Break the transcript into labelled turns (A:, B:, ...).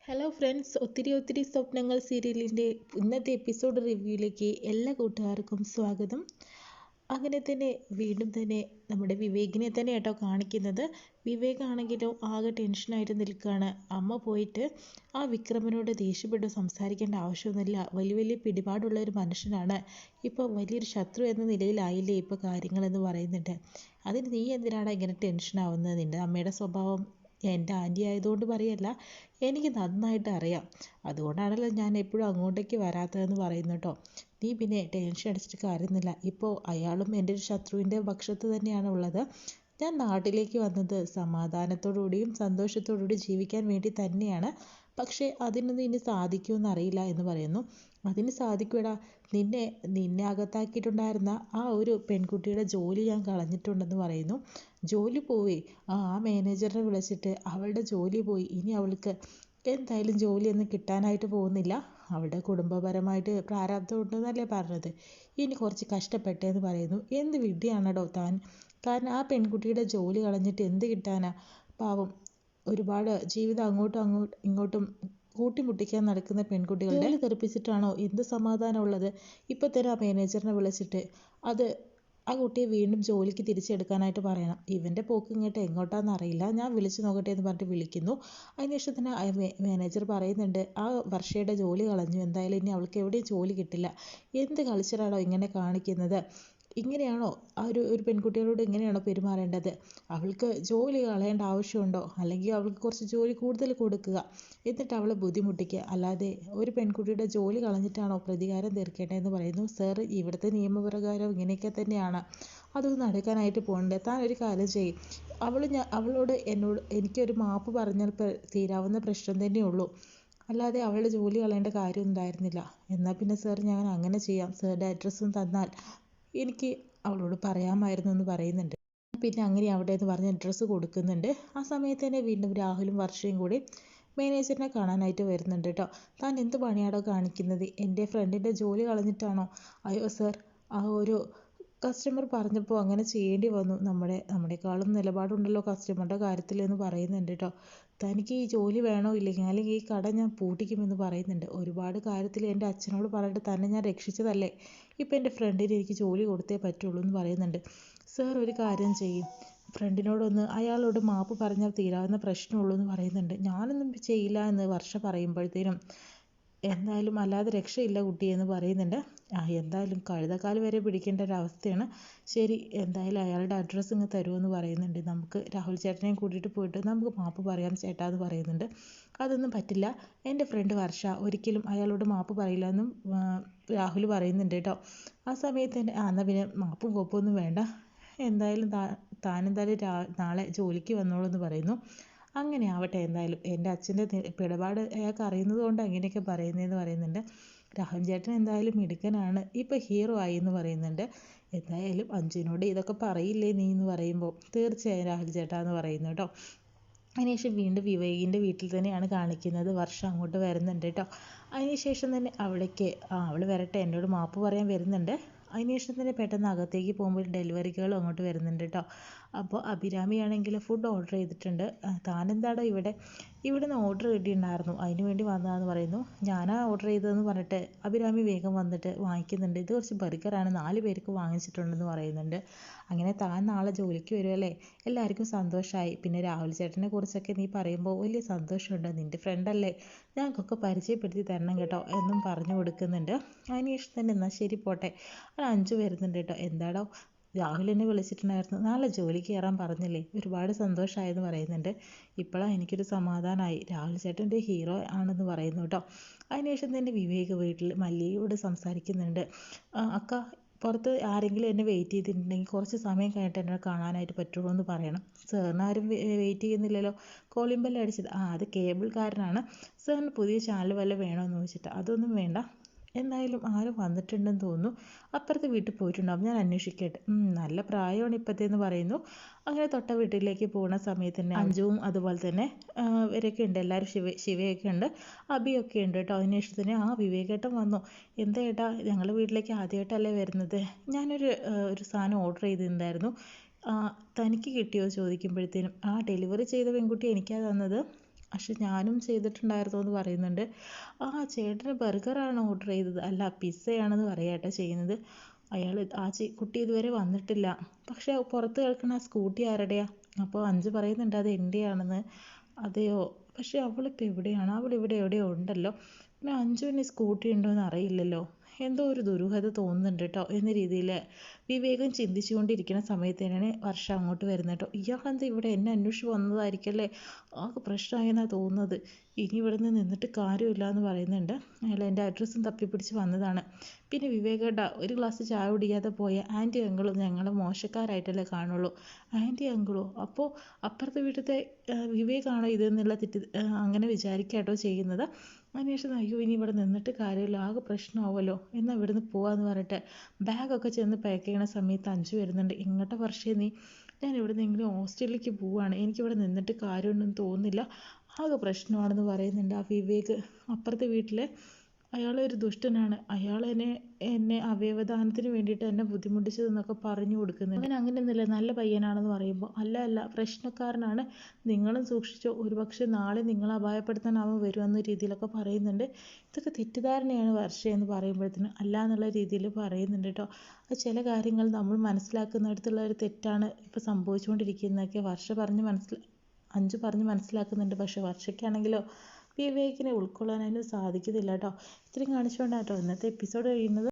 A: Hello friends, ഒത്തിരി ഒത്തിരി സ്വപ്നങ്ങൾ സീരിയലിൻ്റെ ഇന്നത്തെ എപ്പിസോഡ് റിവ്യൂയിലേക്ക് എല്ലാ കൂട്ടുകാർക്കും സ്വാഗതം. അങ്ങനെ തന്നെ വീണ്ടും തന്നെ നമ്മുടെ വിവേകിനെ തന്നെ കേട്ടോ കാണിക്കുന്നത്. വിവേകാണെങ്കിലോ ആകെ ടെൻഷനായിട്ട് നിൽക്കുകയാണ്. അമ്മ പോയിട്ട് ആ വിക്രമനോട് ദേഷ്യപ്പെട്ട് സംസാരിക്കേണ്ട ആവശ്യമൊന്നുമില്ല, വലിയ വലിയ പിടിപാടുള്ള ഒരു മനുഷ്യനാണ്, ഇപ്പോൾ വലിയൊരു ശത്രു എന്ന നിലയിലായില്ലേ ഇപ്പോൾ കാര്യങ്ങളെന്ന് പറയുന്നുണ്ട്. അതിന് നീ എന്തിനാണ് ഇങ്ങനെ ടെൻഷനാവുന്നത്? നിൻ്റെ അമ്മയുടെ സ്വഭാവം എൻ്റെ ആൻറ്റി ആയതുകൊണ്ട് പറയല്ല, എനിക്ക് നന്നായിട്ട് അറിയാം. അതുകൊണ്ടാണല്ലോ ഞാൻ എപ്പോഴും അങ്ങോട്ടേക്ക് വരാത്തതെന്ന് പറയുന്നു കേട്ടോ. നീ പിന്നെ ടെൻഷൻ അടിച്ചിട്ട് കാര്യമൊന്നുമില്ല. ഇപ്പോൾ അയാളും എൻ്റെ ഒരു ശത്രുവിൻ്റെ പക്ഷത്ത് തന്നെയാണ് ഉള്ളത്. ഞാൻ നാട്ടിലേക്ക് വന്നത് സമാധാനത്തോടുകൂടിയും സന്തോഷത്തോടുകൂടി ജീവിക്കാൻ വേണ്ടി തന്നെയാണ്. പക്ഷേ അതിനൊന്നും ഇനി സാധിക്കുമെന്ന് അറിയില്ല എന്ന് പറയുന്നു. അതിന് സാധിക്കൂടാ. നിന്നെ നിന്നെ അകത്താക്കിയിട്ടുണ്ടായിരുന്ന ആ ഒരു പെൺകുട്ടിയുടെ ജോലി ഞാൻ കളഞ്ഞിട്ടുണ്ടെന്ന് പറയുന്നു. ജോലി പോയി. ആ മാനേജറിനെ വിളിച്ചിട്ട് അവളുടെ ജോലി പോയി. ഇനി അവൾക്ക് എന്തായാലും ജോലിയൊന്നും കിട്ടാനായിട്ട് പോകുന്നില്ല. അവളുടെ കുടുംബപരമായിട്ട് പ്രാരാബ്ധമുണ്ടെന്നല്ലേ പറഞ്ഞത്. ഇനി കുറച്ച് കഷ്ടപ്പെട്ടേന്ന് പറയുന്നു. എന്ത് വിഡ്ഢിയാണടോ താൻ. കാരണം ആ പെൺകുട്ടിയുടെ ജോലി കളഞ്ഞിട്ട് എന്ത് കിട്ടാനാ? പാവം ഒരുപാട് ജീവിതം അങ്ങോട്ടും ഇങ്ങോട്ടും കൂട്ടിമുട്ടിക്കാൻ നടക്കുന്ന പെൺകുട്ടികളുടെ ജോലി തെറിപ്പിച്ചിട്ടാണോ എന്ത് സമാധാനമുള്ളത്? ഇപ്പം തന്നെ ആ മാനേജറിനെ വിളിച്ചിട്ട് ആ കുട്ടിയെ വീണ്ടും ജോലിക്ക് തിരിച്ചെടുക്കാനായിട്ട് പറയണം. ഇവൻ്റെ പോക്ക് ഇങ്ങോട്ട് എങ്ങോട്ടാണെന്ന് അറിയില്ല, ഞാൻ വിളിച്ചു നോക്കട്ടെ എന്ന് പറഞ്ഞിട്ട് വിളിക്കുന്നു. അതിനുശേഷം തന്നെ മാനേജർ പറയുന്നുണ്ട്, ആ വർഷയുടെ ജോലി കളഞ്ഞു, എന്തായാലും ഇനി അവൾക്ക് എവിടെയും ജോലി കിട്ടില്ല. എന്ത് കൾച്ചറാണോ ഇങ്ങനെ കാണിക്കുന്നത്? ഇങ്ങനെയാണോ ഒരു പെൺകുട്ടികളോട് ഇങ്ങനെയാണോ പെരുമാറേണ്ടത്? അവൾക്ക് ജോലി കളയേണ്ട ആവശ്യമുണ്ടോ? അല്ലെങ്കിൽ അവൾക്ക് കുറച്ച് ജോലി കൂടുതൽ കൊടുക്കുക, എന്നിട്ട് അവളെ ബുദ്ധിമുട്ടിക്കുക. അല്ലാതെ ഒരു പെൺകുട്ടിയുടെ ജോലി കളഞ്ഞിട്ടാണോ പ്രതികാരം തീർക്കേണ്ടതെന്ന് പറയുന്നു. സർ, ഇവിടുത്തെ നിയമപ്രകാരം ഇങ്ങനെയൊക്കെ തന്നെയാണ്. അതൊന്നും നടക്കാനായിട്ട് പോകണ്ടേ. താൻ ഒരു കാര്യം ചെയ്യും. അവളോട് എനിക്കൊരു മാപ്പ് പറഞ്ഞാൽ തീരാവുന്ന പ്രശ്നം തന്നെയുള്ളൂ. അല്ലാതെ അവളുടെ ജോലി കളയേണ്ട കാര്യം ഉണ്ടായിരുന്നില്ല. എന്നാൽ പിന്നെ സർ, ഞാൻ അങ്ങനെ ചെയ്യാം. സാറുടെ അഡ്രസ്സും തന്നാൽ എനിക്ക് അവളോട് പറയാമായിരുന്നു എന്ന് പറയുന്നുണ്ട്. പിന്നെ അങ്ങനെ അവിടെ എന്ന് പറഞ്ഞ് അഡ്രസ്സ് കൊടുക്കുന്നുണ്ട്. ആ സമയത്ത് തന്നെ വീണ്ടും രാഹുലും വർഷയും കൂടി മാനേജറിനെ കാണാനായിട്ട് വരുന്നുണ്ട് കേട്ടോ. താൻ എന്ത് പണിയാണോ കാണിക്കുന്നത്? എൻ്റെ ഫ്രണ്ടിൻ്റെ ജോലി കളഞ്ഞിട്ടാണോ? അയ്യോ സർ, ആ ഒരു കസ്റ്റമർ പറഞ്ഞപ്പോൾ അങ്ങനെ ചെയ്യേണ്ടി വന്നു. നമ്മളെക്കാളും നിലപാടുണ്ടല്ലോ കസ്റ്റമറുടെ കാര്യത്തിൽ എന്ന് പറയുന്നുണ്ട് കേട്ടോ. തനിക്ക് ഈ ജോലി വേണോ ഇല്ലെങ്കിൽ അല്ലെങ്കിൽ ഈ കട ഞാൻ പൂട്ടിക്കുമെന്ന് പറയുന്നുണ്ട്. ഒരുപാട് കാര്യത്തിൽ എൻ്റെ അച്ഛനോട് പറഞ്ഞിട്ട് തന്നെ ഞാൻ രക്ഷിച്ചതല്ലേ, ഇപ്പം എൻ്റെ ഫ്രണ്ടിന് എനിക്ക് ജോലി കൊടുത്തേ പറ്റുള്ളൂ എന്ന് പറയുന്നുണ്ട്. സർ, ഒരു കാര്യം ചെയ്യും, ഫ്രണ്ടിനോടൊന്ന് അയാളോട് മാപ്പ് പറഞ്ഞാൽ തീരാവുന്ന പ്രശ്നമുള്ളൂ എന്ന് പറയുന്നുണ്ട്. ഞാനൊന്നും ചെയ്യില്ല എന്ന് വർഷ പറയുമ്പോഴത്തേനും എന്തായാലും അല്ലാതെ രക്ഷയില്ല കുട്ടിയെന്ന് പറയുന്നുണ്ട്. എന്തായാലും കഴുതക്കാല് വരെ പിടിക്കേണ്ട ഒരവസ്ഥയാണ്. ശരി, എന്തായാലും അയാളുടെ അഡ്രസ്സ് ഇങ്ങ് തരുമെന്ന് പറയുന്നുണ്ട്. നമുക്ക് രാഹുൽ ചേട്ടനെയും കൂട്ടിയിട്ട് പോയിട്ട് നമുക്ക് മാപ്പ് പറയാം ചേട്ടാ എന്ന് പറയുന്നുണ്ട്. അതൊന്നും പറ്റില്ല, എൻ്റെ ഫ്രണ്ട് വർഷ ഒരിക്കലും അയാളോട് മാപ്പ് പറയില്ല എന്നും രാഹുൽ പറയുന്നുണ്ട് കേട്ടോ. ആ സമയത്ത് തന്നെ എന്നാൽ പിന്നെ മാപ്പും കോപ്പൊന്നും വേണ്ട, എന്തായാലും താനെന്തായാലും നാളെ ജോലിക്ക് വന്നോളൂ എന്ന് പറയുന്നു. അങ്ങനെ ആവട്ടെ, എന്തായാലും എൻ്റെ അച്ഛൻ്റെ പിടപാട് അയാൾക്ക് അറിയുന്നത് കൊണ്ട് അങ്ങനെയൊക്കെ പറയുന്നതെന്ന് പറയുന്നുണ്ട്. രാഹുൽ ചേട്ടൻ എന്തായാലും മിടുക്കനാണ്, ഇപ്പോൾ ഹീറോ ആയി എന്ന് പറയുന്നുണ്ട്. എന്തായാലും അഞ്ജുവിനോട് ഇതൊക്കെ പറയില്ലേ നീ എന്ന് പറയുമ്പോൾ തീർച്ചയായും രാഹുൽ ചേട്ടാ എന്ന് പറയുന്നു കേട്ടോ. അതിനുശേഷം വീണ്ടും വിവേകിൻ്റെ വീട്ടിൽ തന്നെയാണ് കാണിക്കുന്നത്. വർഷം അങ്ങോട്ട് വരുന്നുണ്ട് കേട്ടോ. അതിനുശേഷം തന്നെ അവിടേക്ക് അവൾ വരട്ടെ, എന്നോട് മാപ്പ് പറയാൻ വരുന്നുണ്ട്. അതിനുശേഷം തന്നെ പെട്ടെന്ന് അകത്തേക്ക് പോകുമ്പോൾ ഡെലിവറി ഗേൾ അങ്ങോട്ട് വരുന്നുണ്ട് കേട്ടോ. അപ്പോൾ അഭിരാമിയാണെങ്കിൽ ഫുഡ് ഓർഡർ ചെയ്തിട്ടുണ്ട്. താനെന്താടോ ഇവിടുന്ന് ഓർഡർ കിട്ടിയിട്ടുണ്ടായിരുന്നു, അതിന് വേണ്ടി വന്നതാന്ന് പറയുന്നു. ഞാനാ ഓർഡർ ചെയ്തതെന്ന് പറഞ്ഞിട്ട് അഭിരാമി വേഗം വന്നിട്ട് വാങ്ങിക്കുന്നുണ്ട്. ഇത് കുറച്ച് ബർഗറാണ്, 4 പേർക്ക് വാങ്ങിച്ചിട്ടുണ്ടെന്ന് പറയുന്നുണ്ട്. അങ്ങനെ താൻ നാളെ ജോലിക്ക് വരുമല്ലേ, എല്ലാവർക്കും സന്തോഷമായി. പിന്നെ രാഹുൽ ചേട്ടനെ കുറിച്ചൊക്കെ നീ പറയുമ്പോൾ വലിയ സന്തോഷമുണ്ട്, നിൻ്റെ ഫ്രണ്ടല്ലേ, ഞങ്ങൾക്കൊക്കെ പരിചയപ്പെടുത്തി തരണം കേട്ടോ എന്നും പറഞ്ഞു കൊടുക്കുന്നുണ്ട്. അതിനുശേഷം തന്നെ എന്നാൽ ശരി പോട്ടെ, അത് അഞ്ചു വരുന്നുണ്ട് കേട്ടോ. എന്താടോ, രാഹുൽ എന്നെ വിളിച്ചിട്ടുണ്ടായിരുന്നു, നാളെ ജോലിക്ക് കയറാൻ പറഞ്ഞില്ലേ, ഒരുപാട് സന്തോഷമായെന്ന് പറയുന്നുണ്ട്. ഇപ്പോഴാണ് എനിക്കൊരു സമാധാനമായി, രാഹുൽ ചേട്ടൻ്റെ ഹീറോ ആണെന്ന് പറയുന്നു കേട്ടോ. അതിനുശേഷം തന്നെ വിവേക് വീട്ടിൽ മല്ലികയോട് സംസാരിക്കുന്നുണ്ട്. അക്ക, പുറത്ത് ആരെങ്കിലും എന്നെ വെയിറ്റ് ചെയ്തിട്ടുണ്ടെങ്കിൽ കുറച്ച് സമയം കഴിഞ്ഞിട്ട് എന്നെ കാണാനായിട്ട് പറ്റുള്ളൂ എന്ന് പറയണം. സാറിന് ആരും വെയിറ്റ് ചെയ്യുന്നില്ലല്ലോ. കോളിംഗ് ബെൽ അടിച്ചത് അത് കേബിൾക്കാരനാണ്. സാറിന് പുതിയ ചാനൽ വല്ല വേണമെന്ന് ചോദിച്ചിട്ട് അതൊന്നും വേണ്ട, എന്തായാലും ആരും വന്നിട്ടുണ്ടെന്ന് തോന്നുന്നു, അപ്പുറത്തെ വീട്ടിൽ പോയിട്ടുണ്ടാകും, ഞാൻ അന്വേഷിക്കട്ടെ. നല്ല പ്രായമാണ് ഇപ്പോഴത്തേന്ന് പറയുന്നു. അങ്ങനെ തൊട്ട വീട്ടിലേക്ക് പോകുന്ന സമയത്ത് തന്നെ അഞ്ജുവും അതുപോലെ തന്നെ ഇവരൊക്കെ ഉണ്ട്, എല്ലാവരും ശിവയൊക്കെ ഉണ്ട്, അഭിയൊക്കെ ഉണ്ട് കേട്ടോ. അതിനുശേഷം തന്നെ വിവേകേട്ടൻ വന്നു. എന്താ ഏട്ടാ, ഞങ്ങളുടെ വീട്ടിലേക്ക് ആദ്യമായിട്ടല്ലേ വരുന്നത്? ഞാനൊരു സാധനം ഓർഡർ ചെയ്തിട്ടുണ്ടായിരുന്നു, തനിക്ക് കിട്ടിയോ ചോദിക്കുമ്പോഴത്തേനും ഡെലിവറി ചെയ്ത പെൺകുട്ടി എനിക്കാണ് തന്നത്, പക്ഷെ ഞാനും ചെയ്തിട്ടുണ്ടായിരുന്നു എന്ന് പറയുന്നുണ്ട്. ആ ചേട്ടന് ബർഗറാണ് ഓർഡർ ചെയ്തത്, അല്ല പിസ്സയാണെന്ന് പറയാട്ടോ ചെയ്യുന്നത്. അയാൾ കുട്ടി ഇതുവരെ വന്നിട്ടില്ല. പക്ഷെ പുറത്ത് കേൾക്കുന്ന ആ സ്കൂട്ടി ആരുടെയാ? അപ്പോൾ അഞ്ച് പറയുന്നുണ്ട് അത് എൻ്റെയാണെന്ന്. അതെയോ, പക്ഷെ അവളിപ്പോൾ എവിടെയാണ്? അവളിവിടെ എവിടെയോ ഉണ്ടല്ലോ. പിന്നെ അഞ്ജുവിന് സ്കൂട്ടി ഉണ്ടോയെന്ന് അറിയില്ലല്ലോ. എന്തോ ഒരു ദുരൂഹത തോന്നുന്നുണ്ട് കേട്ടോ എന്ന രീതിയിൽ വിവേകം ചിന്തിച്ചുകൊണ്ടിരിക്കുന്ന സമയത്ത് തന്നെയാണ് വർഷ അങ്ങോട്ട് വരുന്നത് കേട്ടോ. ഇയാളെന്താ ഇവിടെ എന്നെ അന്വേഷിച്ച് വന്നതായിരിക്കല്ലേ, ആകെ പ്രശ്നമായെന്നാണ് തോന്നുന്നത്. ഇനി ഇവിടെ നിന്ന് നിന്നിട്ട് കാര്യമില്ല എന്ന് പറയുന്നുണ്ട്. അയാൾ എൻ്റെ അഡ്രസ്സും തപ്പിപ്പിടിച്ച് വന്നതാണ്. പിന്നെ വിവേകേട്ടാ, ഒരു ഗ്ലാസ് ചായ കുടിക്കാതെ പോയ ആൻറ്റി അങ്കിളും ഞങ്ങളെ മോശക്കാരായിട്ടല്ലേ കാണുള്ളൂ. ആൻറ്റി അങ്കിളോ? അപ്പോൾ അപ്പുറത്തെ വീട്ടിലത്തെ വിവേകാണോ ഇതെന്നുള്ള അങ്ങനെ വിചാരിക്കാട്ടോ ചെയ്യുന്നത്. അതിനുശേഷം അയ്യോ ഇനി ഇവിടെ നിന്നിട്ട് കാര്യമില്ല, ആകെ പ്രശ്നമാവുമല്ലോ, എന്നാൽ ഇവിടുന്ന് പോവാന്ന് പറഞ്ഞിട്ട് ബാഗൊക്കെ ചെന്ന് പാക്ക് ചെയ്യണ സമയത്ത് അഞ്ചു വരുന്നുണ്ട്. ഇങ്ങോട്ട് വർഷേ നീ, ഞാൻ ഇവിടെ നിന്നെങ്കിലും ഹോസ്റ്റലിലേക്ക് പോവാണ്, എനിക്കിവിടെ നിന്നിട്ട് കാര്യമൊന്നും തോന്നുന്നില്ല, ആകെ പ്രശ്നമാണെന്ന് പറയുന്നുണ്ട് ആ വിവേക്. അപ്പുറത്തെ വീട്ടിലെ അയാളൊരു ദുഷ്ടനാണ്, അയാൾ എന്നെ അവയവദാനത്തിന് വേണ്ടിയിട്ട് എന്നെ ബുദ്ധിമുട്ടിച്ചതെന്നൊക്കെ പറഞ്ഞു കൊടുക്കുന്നുണ്ട്. അവൻ അങ്ങനെയൊന്നുമില്ല, നല്ല പയ്യനാണെന്ന് പറയുമ്പോൾ അല്ല പ്രശ്നക്കാരനാണ്, നിങ്ങളും സൂക്ഷിച്ചോ, ഒരുപക്ഷെ നാളെ നിങ്ങളെ അപായപ്പെടുത്താൻ അവൻ വരുമെന്ന രീതിയിലൊക്കെ പറയുന്നുണ്ട്. ഇതൊക്കെ തെറ്റിദ്ധാരണയാണ് വർഷയെന്ന് പറയുമ്പോഴത്തേനും അല്ല എന്നുള്ള രീതിയിൽ പറയുന്നുണ്ട് കേട്ടോ. ചില കാര്യങ്ങൾ നമ്മൾ മനസ്സിലാക്കുന്നിടത്തുള്ള ഒരു തെറ്റാണ് ഇപ്പോൾ സംഭവിച്ചുകൊണ്ടിരിക്കുന്നതൊക്കെ അഞ്ച് പറഞ്ഞ് മനസ്സിലാക്കുന്നുണ്ട്. പക്ഷെ വർഷയ്ക്കാണെങ്കിലോ വിവേകിനെ ഉൾക്കൊള്ളാനായിട്ട് സാധിക്കുന്നില്ല കേട്ടോ. ഇത്രയും കാണിച്ചുകൊണ്ടാണ് കേട്ടോ ഇന്നത്തെ എപ്പിസോഡ് കഴിയുന്നത്.